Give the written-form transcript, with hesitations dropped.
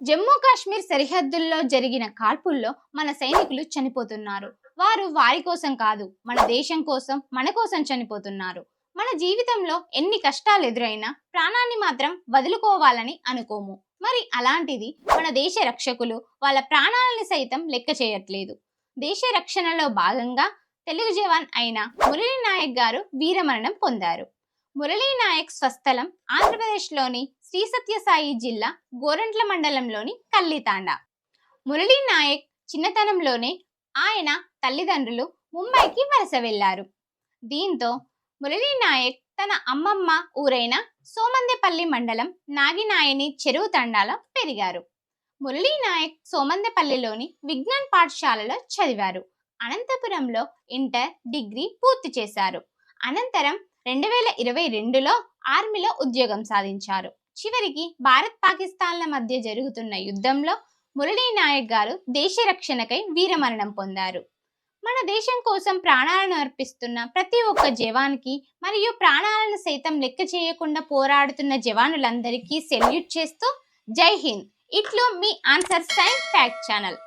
జమ్మూ కాశ్మీర్ సరిహద్దుల్లో జరిగిన కాల్పుల్లో మన సైనికులు చనిపోతున్నారు. వారు వారి కోసం కాదు, మన దేశం కోసం, మన కోసం చనిపోతున్నారు. మన జీవితంలో ఎన్ని కష్టాలు ఎదురైనా ప్రాణాన్ని మాత్రం వదులుకోవాలని అనుకోము. మరి అలాంటిది మన దేశ రక్షకులు వాళ్ళ ప్రాణాలని సైతం లెక్క చేయట్లేదు. దేశ రక్షణలో భాగంగా తెలుగు జవాన్ అయిన మురళీ నాయక్ గారు వీరమరణం పొందారు. మురళీ నాయక్ స్వస్థలం ఆంధ్రప్రదేశ్లోని శ్రీ సత్యసాయి జిల్లా గోరంట్ల మండలంలోని కల్లితాండ. మురళీ నాయక్ చిన్నతనంలోనే ఆయన తల్లిదండ్రులు ముంబైకి వలస వెళ్లారు. దీంతో మురళీ నాయక్ తన అమ్మమ్మ ఊరైన సోమందెపల్లి మండలం నాగినాయని చెరువు తండాలో పెరిగారు. మురళీ నాయక్ సోమందెపల్లిలోని విజ్ఞాన్ పాఠశాలలో చదివారు. అనంతపురంలో ఇంటర్, డిగ్రీ పూర్తి చేశారు. అనంతరం 2022లో ఆర్మీలో ఉద్యోగం సాధించారు. చివరికి భారత్ పాకిస్తాన్ల మధ్య జరుగుతున్న యుద్ధంలో మురళీ నాయక్ గారు దేశ రక్షణకై వీరమరణం పొందారు. మన దేశం కోసం ప్రాణాలను అర్పిస్తున్న ప్రతి ఒక్క జవాన్కి మరియు ప్రాణాలను సైతం లెక్క చేయకుండా పోరాడుతున్న జవానులందరికీ సెల్యూట్ చేస్తూ జై హింద్. ఇట్లు మీ ఆన్సర్ సైన్స్ ఫ్యాక్ట్ ఛానల్.